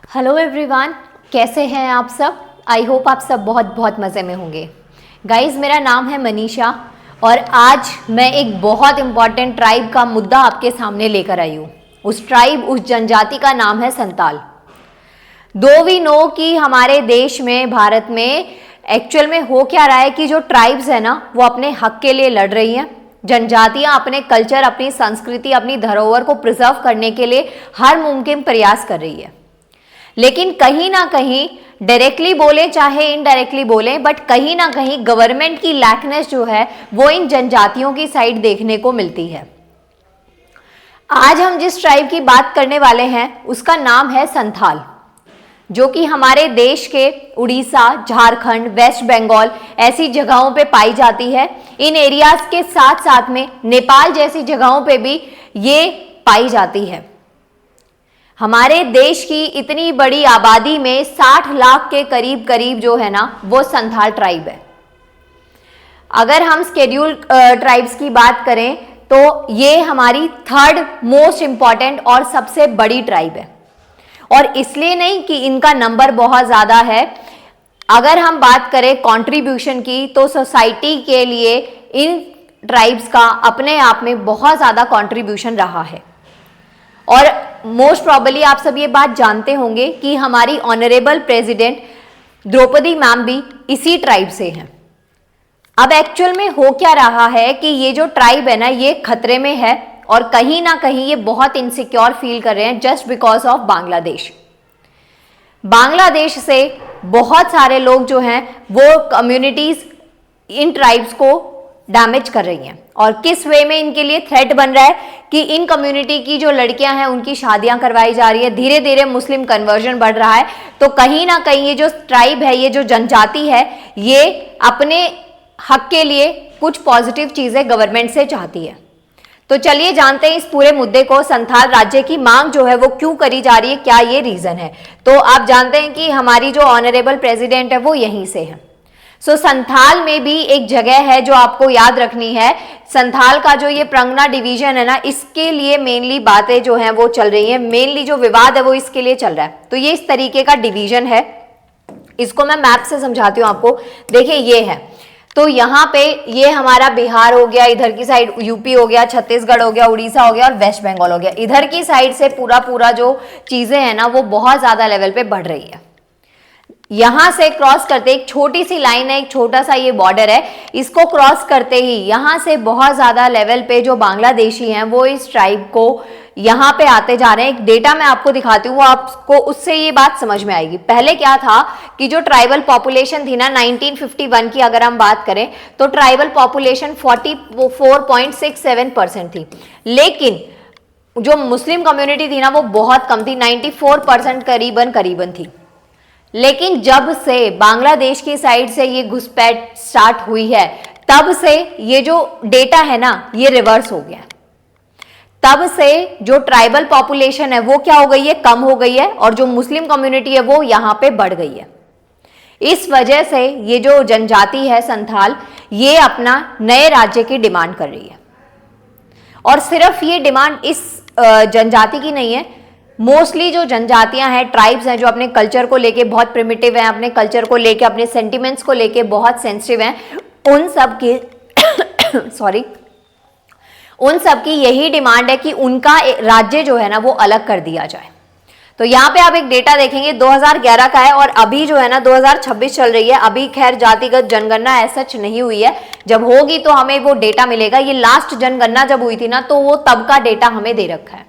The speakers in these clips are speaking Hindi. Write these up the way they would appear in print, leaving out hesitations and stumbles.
हेलो एवरीवन, कैसे हैं आप सब। आई होप आप सब बहुत बहुत मज़े में होंगे। गाइस, मेरा नाम है मनीषा और आज मैं एक बहुत इम्पॉर्टेंट ट्राइब का मुद्दा आपके सामने लेकर आई हूँ। उस ट्राइब, उस जनजाति का नाम है संताल। दो वी नो कि हमारे देश में, भारत में एक्चुअल में हो क्या रहा है कि जो ट्राइब्स है ना, वो अपने हक के लिए लड़ रही हैं। जनजातियां अपने कल्चर, अपनी संस्कृति, अपनी धरोहर को प्रिजर्व करने के लिए हर मुमकिन प्रयास कर रही है। लेकिन कहीं ना कहीं डायरेक्टली बोले चाहे इनडायरेक्टली बोले, बट कहीं ना कहीं गवर्नमेंट की लैकनेस जो है वो इन जनजातियों की साइड देखने को मिलती है। आज हम जिस ट्राइब की बात करने वाले हैं उसका नाम है संथाल, जो कि हमारे देश के उड़ीसा, झारखंड, वेस्ट बंगाल ऐसी जगहों पे पाई जाती है। इन एरियाज के साथ साथ में नेपाल जैसी जगहों पे भी ये पाई जाती है। हमारे देश की इतनी बड़ी आबादी में 60 लाख के करीब करीब जो है ना वो संथाल ट्राइब है। अगर हम शेड्यूल ट्राइब्स की बात करें तो ये हमारी थर्ड मोस्ट इंपॉर्टेंट और सबसे बड़ी ट्राइब है। और इसलिए नहीं कि इनका नंबर बहुत ज़्यादा है। अगर हम बात करें कंट्रीब्यूशन की तो सोसाइटी के लिए इन ट्राइब्स का अपने आप में बहुत ज़्यादा कंट्रीब्यूशन रहा है। और मोस्ट प्रॉबली आप सब ये बात जानते होंगे कि हमारी ऑनरेबल प्रेसिडेंट द्रौपदी मैम भी इसी ट्राइब से हैं। अब एक्चुअल में हो क्या रहा है कि ये जो ट्राइब है ना, ये खतरे में है और कहीं ना कहीं ये बहुत इनसिक्योर फील कर रहे हैं just because of Bangladesh. Bangladesh से बहुत सारे लोग जो हैं वो कम्युनिटीज इन ट्राइब्स को डैमेज कर रही हैं। और किस वे में इनके लिए थ्रेट बन रहा है कि इन कम्युनिटी की जो लड़कियां हैं उनकी शादियां करवाई जा रही है। धीरे धीरे मुस्लिम कन्वर्जन बढ़ रहा है। तो कहीं ना कहीं ये जो ट्राइब है, ये जो जनजाति है, ये अपने हक के लिए कुछ पॉजिटिव चीजें गवर्नमेंट से चाहती है। तो चलिए जानते हैं इस पूरे मुद्दे को। संथाल राज्य की मांग जो है वो क्यों करी जा रही है, क्या ये रीजन है। तो आप जानते हैं कि हमारी जो ऑनरेबल प्रेसिडेंट है वो यहीं से है। संथाल में भी एक जगह है जो आपको याद रखनी है। संथाल का जो ये प्रंगना डिवीजन है ना, इसके लिए मेनली बातें जो हैं वो चल रही हैं। मेनली जो विवाद है वो इसके लिए चल रहा है। तो ये इस तरीके का डिवीजन है। इसको मैं मैप से समझाती हूँ आपको। देखिए ये है, तो यहाँ पे ये हमारा बिहार हो गया, इधर की साइड यूपी हो गया, छत्तीसगढ़ हो गया, उड़ीसा हो गया और वेस्ट बंगाल हो गया। इधर की साइड से पूरा जो चीजें हैं ना वो बहुत ज्यादा लेवल पे बढ़ रही है। यहां से क्रॉस करते एक छोटी सी लाइन है, एक छोटा सा ये बॉर्डर है, इसको क्रॉस करते ही यहां से बहुत ज्यादा लेवल पे जो बांग्लादेशी हैं वो इस ट्राइब को यहां पे आते जा रहे हैं। एक डेटा मैं आपको दिखाती हूँ, आपको उससे ये बात समझ में आएगी। पहले क्या था कि जो ट्राइबल पॉपुलेशन थी ना 1951 की अगर हम बात करें तो ट्राइबल पॉपुलेशन 44.67% थी। लेकिन जो मुस्लिम कम्युनिटी थी ना वो बहुत कम थी, 94% करीबन थी। लेकिन जब से बांग्लादेश की साइड से ये घुसपैठ स्टार्ट हुई है तब से ये जो डेटा है ना ये रिवर्स हो गया। तब से जो ट्राइबल पॉपुलेशन है वो क्या हो गई है, कम हो गई है, और जो मुस्लिम कम्युनिटी है वो यहां पे बढ़ गई है। इस वजह से ये जो जनजाति है संथाल, ये अपना नए राज्य की डिमांड कर रही है। और सिर्फ ये डिमांड इस जनजाति की नहीं है, मोस्टली जो जनजातियां हैं, ट्राइब्स हैं, जो अपने कल्चर को लेके बहुत प्रिमिटिव हैं, अपने कल्चर को लेके, अपने सेंटिमेंट्स को लेके बहुत सेंसिटिव हैं, उन सब की उन सब की यही डिमांड है कि उनका राज्य जो है ना वो अलग कर दिया जाए। तो यहाँ पे आप एक डेटा देखेंगे 2011 का है और अभी जो है ना 2026 चल रही है। अभी खैर जातिगत जनगणना ऐसा नहीं हुई है, जब होगी तो हमें वो डेटा मिलेगा। ये लास्ट जनगणना जब हुई थी ना तो वो तब का डेटा हमें दे रखा है।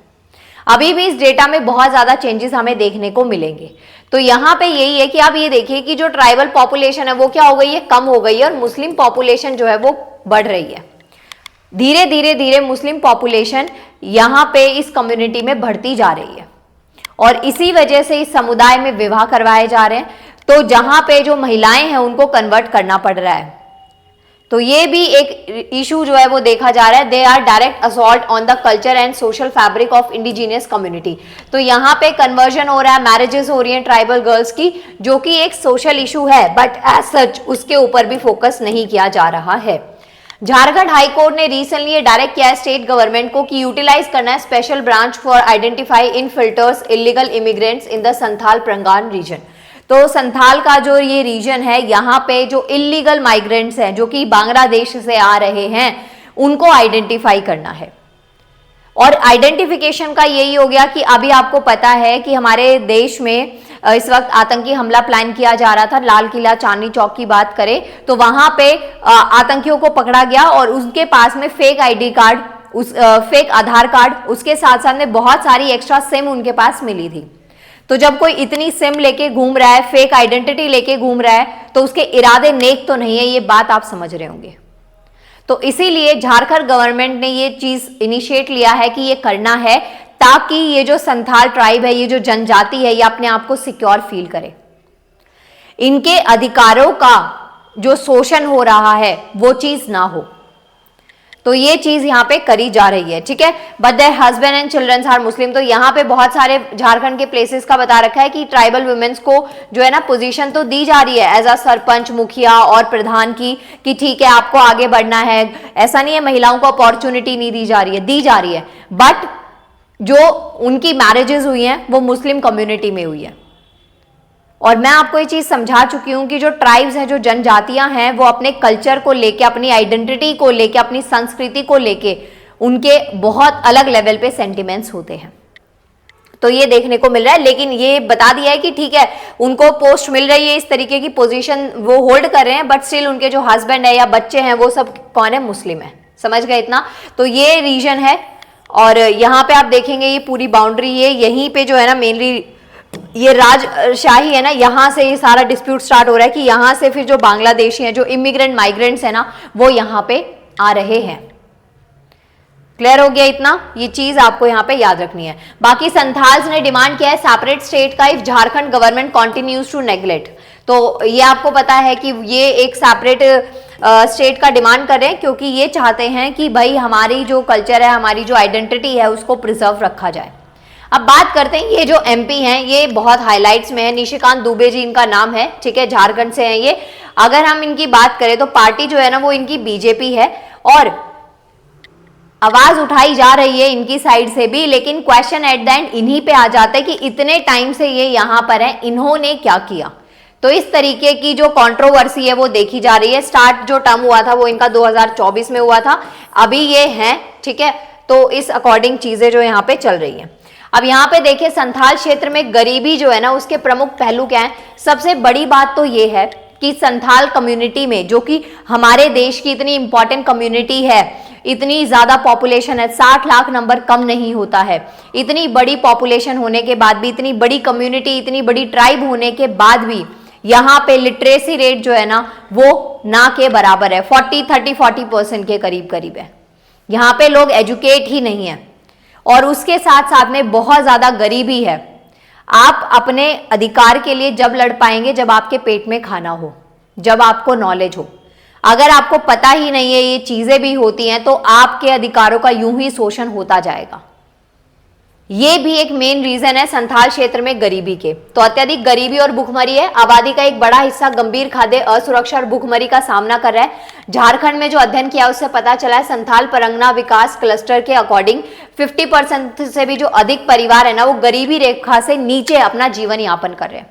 अभी भी इस डेटा में बहुत ज्यादा चेंजेस हमें देखने को मिलेंगे। तो यहाँ पे यही है कि आप ये देखिए कि जो ट्राइबल पॉपुलेशन है वो क्या हो गई है, कम हो गई है, और मुस्लिम पॉपुलेशन जो है वो बढ़ रही है। धीरे मुस्लिम पॉपुलेशन यहाँ पे इस कम्युनिटी में बढ़ती जा रही है और इसी वजह से इस समुदाय में विवाह करवाए जा रहे हैं। तो जहां पे जो महिलाएं हैं उनको कन्वर्ट करना पड़ रहा है। तो ये भी एक इशू जो है वो देखा जा रहा है। They are direct assault on the culture and social fabric of indigenous community. तो यहाँ पे कन्वर्जन हो रहा है, मैरिजेस हो रही हैं ट्राइबल गर्ल्स की, जो कि एक सोशल इशू है, बट एज सच उसके ऊपर भी फोकस नहीं किया जा रहा है। झारखंड हाई कोर्ट ने रिसेंटली ये डायरेक्ट किया है स्टेट गवर्नमेंट को कि यूटिलाइज करना है special branch for identify in filters illegal immigrants in the Santhal Pargana region. तो संथाल का जो ये रीजन है, यहाँ पे जो इलीगल माइग्रेंट्स हैं जो कि बांग्लादेश से आ रहे हैं, उनको आइडेंटिफाई करना है। और आइडेंटिफिकेशन का यही हो गया कि अभी आपको पता है कि हमारे देश में इस वक्त आतंकी हमला प्लान किया जा रहा था। लाल किला, चांदनी चौक की बात करें तो वहां पे आतंकियों को पकड़ा गया और उनके पास में फेक आईडी कार्ड, फेक आधार कार्ड, उसके साथ साथ में बहुत सारी एक्स्ट्रा सिम उनके पास मिली थी। तो जब कोई इतनी सिम लेके घूम रहा है, फेक आइडेंटिटी लेके घूम रहा है, तो उसके इरादे नेक तो नहीं है, ये बात आप समझ रहे होंगे। तो इसीलिए झारखंड गवर्नमेंट ने ये चीज इनिशिएट लिया है कि ये करना है ताकि ये जो संथाल ट्राइब है, ये जो जनजाति है, ये अपने आप को सिक्योर फील करे। इनके अधिकारों का जो शोषण हो रहा है वो चीज ना हो, तो ये चीज यहाँ पे करी जा रही है, ठीक है। But their husband and childrens are Muslim. तो यहाँ पे बहुत सारे झारखंड के प्लेसेस का बता रखा है कि ट्राइबल वुमेन्स को जो है ना पोजीशन तो दी जा रही है एज अ सरपंच, मुखिया और प्रधान की, कि ठीक है आपको आगे बढ़ना है। ऐसा नहीं है महिलाओं को अपॉर्चुनिटी नहीं दी जा रही है, दी जा रही है, बट जो उनकी मैरिजेस हुई हैं वो मुस्लिम कम्युनिटी में हुई है। और मैं आपको ये चीज समझा चुकी हूं कि जो ट्राइब्स हैं, जो जनजातियां हैं, वो अपने कल्चर को लेके, अपनी आइडेंटिटी को लेके, अपनी संस्कृति को लेके उनके बहुत अलग लेवल पे सेंटिमेंट्स होते हैं। तो ये देखने को मिल रहा है। लेकिन ये बता दिया है कि ठीक है उनको पोस्ट मिल रही है, इस तरीके की पोजीशन वो होल्ड कर रहे हैं, बट स्टिल उनके जो हस्बैंड है या बच्चे हैं वो सब कौन है, मुस्लिम है। समझ गए इतना? तो ये रीजन है। और यहाँ पे आप देखेंगे ये पूरी बाउंड्री, ये यहीं पे जो है ना मेनली ये राजशाही है ना, यहाँ से ये सारा डिस्प्यूट स्टार्ट हो रहा है कि यहाँ से फिर जो बांग्लादेशी हैं, जो इमिग्रेंट माइग्रेंट्स है ना, वो यहाँ पे आ रहे हैं। क्लियर हो गया इतना? ये चीज आपको यहाँ पे याद रखनी है। बाकी संथाल्स ने डिमांड किया है सेपरेट स्टेट का if Jharkhand government continues to neglect. तो ये आपको पता है कि ये एक सेपरेट स्टेट का डिमांड कर रहे हैं क्योंकि ये चाहते हैं कि भाई हमारी जो कल्चर है, हमारी जो आइडेंटिटी है, उसको प्रिजर्व रखा जाए। अब बात करते हैं, ये जो एमपी हैं ये बहुत हाईलाइट्स में है। निशिकांत दुबे जी इनका नाम है, ठीक है, झारखंड से हैं ये। अगर हम इनकी बात करें तो पार्टी जो है ना वो इनकी बीजेपी है और आवाज उठाई जा रही है इनकी साइड से भी, लेकिन क्वेश्चन एट द एंड इन्हीं पे आ जाता है कि इतने टाइम से ये यहां पर है, इन्होंने क्या किया। तो इस तरीके की जो कंट्रोवर्सी है वो देखी जा रही है। स्टार्ट जो टर्म हुआ था वो इनका 2024 में हुआ था, अभी ये है, ठीक है। तो इस अकॉर्डिंग चीजें जो यहाँ पे चल रही हैं। अब यहाँ पे देखिए संथाल क्षेत्र में गरीबी जो है ना उसके प्रमुख पहलू क्या है। सबसे बड़ी बात तो ये है कि संथाल कम्युनिटी में, जो कि हमारे देश की इतनी इंपॉर्टेंट कम्युनिटी है, इतनी ज्यादा पॉपुलेशन है, 60 लाख नंबर कम नहीं होता है। इतनी बड़ी पॉपुलेशन होने के बाद भी, इतनी बड़ी कम्युनिटी, इतनी बड़ी ट्राइब होने के बाद भी यहाँ पे लिटरेसी रेट जो है ना वो ना के बराबर है, 40% के करीब है। यहाँ पे लोग एजुकेट ही नहीं है और उसके साथ साथ में बहुत ज्यादा गरीबी है। आप अपने अधिकार के लिए जब लड़ पाएंगे जब आपके पेट में खाना हो, जब आपको नॉलेज हो। अगर आपको पता ही नहीं है ये चीजें भी होती हैं तो आपके अधिकारों का यूं ही शोषण होता जाएगा। ये भी एक मेन रीजन है संथाल क्षेत्र में गरीबी के। तो अत्यधिक गरीबी और भूखमरी है। आबादी का एक बड़ा हिस्सा गंभीर खाद्य असुरक्षा और भूखमरी का सामना कर रहा है। झारखंड में जो अध्ययन किया उससे पता चला है संथाल परगना विकास क्लस्टर के अकॉर्डिंग 50% से भी जो अधिक परिवार है ना वो गरीबी रेखा से नीचे अपना जीवन यापन कर रहे हैं।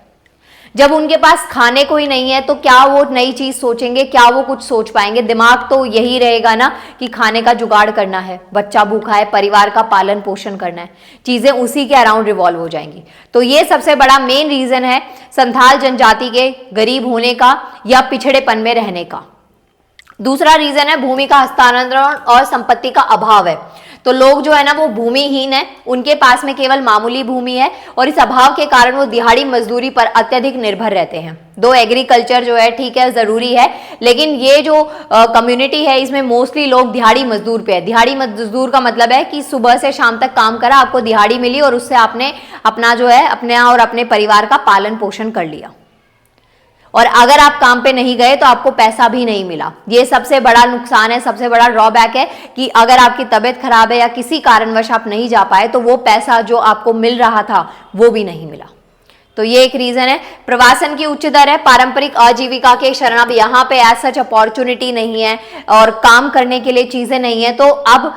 जब उनके पास खाने को ही नहीं है तो क्या वो नई चीज सोचेंगे, क्या वो कुछ सोच पाएंगे। दिमाग तो यही रहेगा ना कि खाने का जुगाड़ करना है, बच्चा भूखा है, परिवार का पालन पोषण करना है, चीजें उसी के अराउंड रिवॉल्व हो जाएंगी। तो ये सबसे बड़ा मेन रीजन है संथाल जनजाति के गरीब होने का या पिछड़ेपन में रहने का। दूसरा रीजन है भूमि का हस्तांतरण और संपत्ति का अभाव है। तो लोग जो है ना वो भूमिहीन है, उनके पास में केवल मामूली भूमि है और इस अभाव के कारण वो दिहाड़ी मजदूरी पर अत्यधिक निर्भर रहते हैं। दो एग्रीकल्चर जो है ठीक है जरूरी है, लेकिन ये जो कम्युनिटी है इसमें मोस्टली लोग दिहाड़ी मजदूर पे है। दिहाड़ी मजदूर का मतलब है कि सुबह से शाम तक काम करा, आपको दिहाड़ी मिली और उससे आपने अपना जो है अपने और अपने परिवार का पालन पोषण कर लिया। और अगर आप काम पे नहीं गए तो आपको पैसा भी नहीं मिला। ये सबसे बड़ा नुकसान है, सबसे बड़ा ड्रॉबैक है कि अगर आपकी तबीयत खराब है या किसी कारणवश आप नहीं जा पाए तो वो पैसा जो आपको मिल रहा था वो भी नहीं मिला। तो ये एक रीजन है। प्रवासन की उच्च दर है, पारंपरिक आजीविका के शरण, अब यहाँ पे एज सच अपॉर्चुनिटी नहीं है और काम करने के लिए चीजें नहीं है, तो अब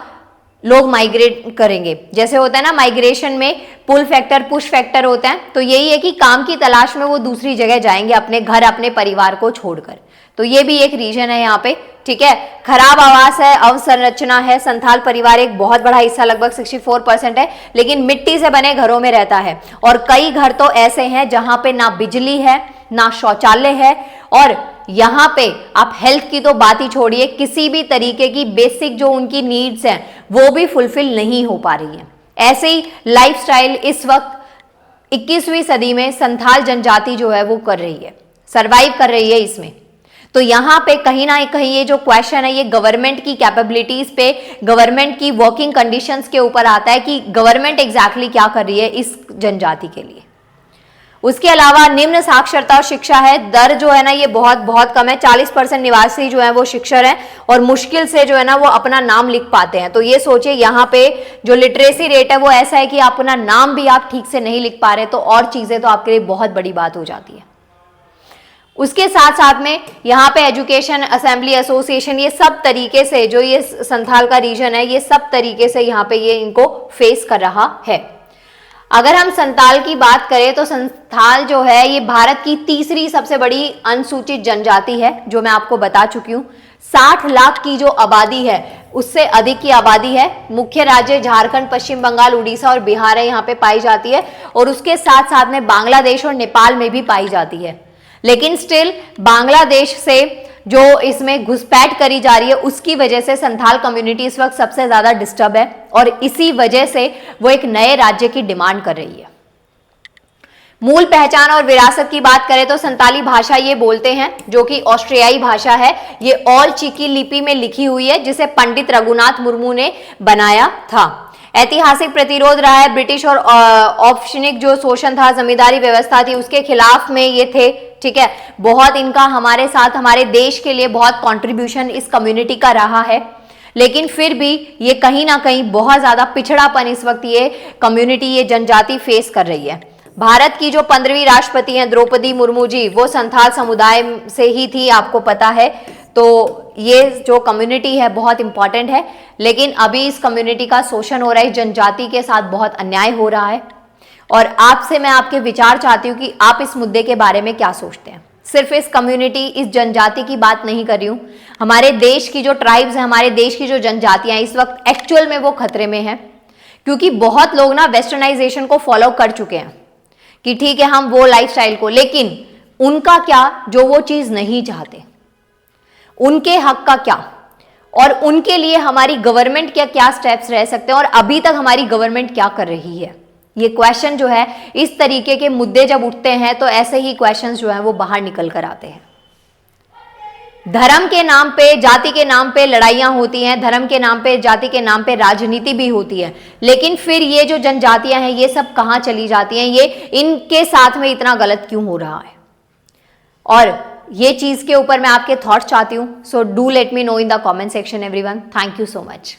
लोग माइग्रेट करेंगे। जैसे होता है ना माइग्रेशन में पुल फैक्टर पुश फैक्टर होता है, तो यही है कि काम की तलाश में वो दूसरी जगह जाएंगे अपने घर अपने परिवार को छोड़कर। तो ये भी एक रीजन है यहाँ पे, ठीक है। खराब आवास है, अवसंरचना है, संथाल परिवार एक बहुत बड़ा हिस्सा लगभग 64% है, लेकिन मिट्टी से बने घरों में रहता है और कई घर तो ऐसे हैं जहां पे ना बिजली है ना शौचालय है, और यहाँ पे आप हेल्थ की तो बात ही छोड़िए, किसी भी तरीके की बेसिक जो उनकी नीड्स हैं वो भी फुलफिल नहीं हो पा रही है। ऐसे ही लाइफस्टाइल इस वक्त 21वीं सदी में संथाल जनजाति जो है वो कर रही है, सरवाइव कर रही है इसमें। तो यहाँ पे कहीं ना कहीं ये जो क्वेश्चन है ये गवर्नमेंट की कैपेबिलिटीज पे, गवर्नमेंट की वर्किंग कंडीशंस के ऊपर आता है कि गवर्नमेंट एग्जैक्टली क्या कर रही है इस जनजाति के लिए। उसके अलावा निम्न साक्षरता और शिक्षा है, दर जो है ना ये बहुत बहुत कम है, 40% निवासी जो है वो शिक्षित हैं और मुश्किल से जो है ना वो अपना नाम लिख पाते हैं। तो ये सोचिए यहाँ पे जो लिटरेसी रेट है वो ऐसा है कि आप अपना नाम भी आप ठीक से नहीं लिख पा रहे, तो और चीजें तो आपके लिए बहुत बड़ी बात हो जाती है। उसके साथ साथ में यहाँ पे एजुकेशन, असेंबली, एसोसिएशन, ये सब तरीके से जो ये संथाल का रीजन है ये सब तरीके से यहाँ पे ये इनको फेस कर रहा है। अगर हम संथाल की बात करें तो संथाल जो है ये भारत की तीसरी सबसे बड़ी अनुसूचित जनजाति है, जो मैं आपको बता चुकी हूँ। 60 लाख की जो आबादी है उससे अधिक की आबादी है। मुख्य राज्य झारखंड, पश्चिम बंगाल, उड़ीसा और बिहार है यहाँ पे पाई जाती है, और उसके साथ साथ में बांग्लादेश और नेपाल में भी पाई जाती है। लेकिन स्टिल बांग्लादेश से जो इसमें घुसपैठ करी जा रही है उसकी वजह से संथाल कम्युनिटी इस वक्त सबसे ज्यादा डिस्टर्ब है, और इसी वजह से वो एक नए राज्य की डिमांड कर रही है। मूल पहचान और विरासत की बात करें तो संताली भाषा ये बोलते हैं, जो कि ऑस्ट्रियाई भाषा है। ये ऑल चिकी लिपि में लिखी हुई है, जिसे पंडित रघुनाथ मुर्मू ने बनाया था। ऐतिहासिक प्रतिरोध रहा है, ब्रिटिश और औपनिवेशिक जो शोषण था, जमींदारी व्यवस्था थी, उसके खिलाफ में ये थे, ठीक है। बहुत इनका हमारे साथ, हमारे देश के लिए बहुत कंट्रीब्यूशन इस कम्युनिटी का रहा है, लेकिन फिर भी ये कहीं ना कहीं बहुत ज्यादा पिछड़ापन इस वक्त ये कम्युनिटी, ये जनजाति फेस कर रही है। भारत की जो 15वीं राष्ट्रपति हैं द्रौपदी मुर्मू जी, वो संथाल समुदाय से ही थी, आपको पता है। तो ये जो कम्युनिटी है बहुत इंपॉर्टेंट है, लेकिन अभी इस कम्युनिटी का शोषण हो रहा है, इस जनजाति के साथ बहुत अन्याय हो रहा है, और आपसे मैं आपके विचार चाहती हूँ कि आप इस मुद्दे के बारे में क्या सोचते हैं। सिर्फ इस कम्युनिटी, इस जनजाति की बात नहीं कर रही हूँ, हमारे देश की जो ट्राइब्स हैं, हमारे देश की जो जनजातियां इस वक्त एक्चुअल में वो खतरे में हैं, क्योंकि बहुत लोग ना वेस्टर्नाइजेशन को फॉलो कर चुके हैं कि ठीक है हम वो लाइफस्टाइल को, लेकिन उनका क्या जो वो चीज नहीं चाहते, उनके हक का क्या, और उनके लिए हमारी गवर्नमेंट क्या क्या स्टेप्स रह सकते हैं, और अभी तक हमारी गवर्नमेंट क्या कर रही है। ये क्वेश्चन जो है, इस तरीके के मुद्दे जब उठते हैं तो ऐसे ही क्वेश्चंस जो है वो बाहर निकल कर आते हैं। धर्म के नाम पे, जाति के नाम पे लड़ाइयां होती हैं, धर्म के नाम पे, जाति के नाम पे राजनीति भी होती है, लेकिन फिर ये जो जनजातियां हैं ये सब कहां चली जाती हैं, ये इनके साथ में इतना गलत क्यों हो रहा है, और ये चीज के ऊपर मैं आपके थॉट्स चाहती हूं। So do let me know in the comment section everyone. Thank you so much.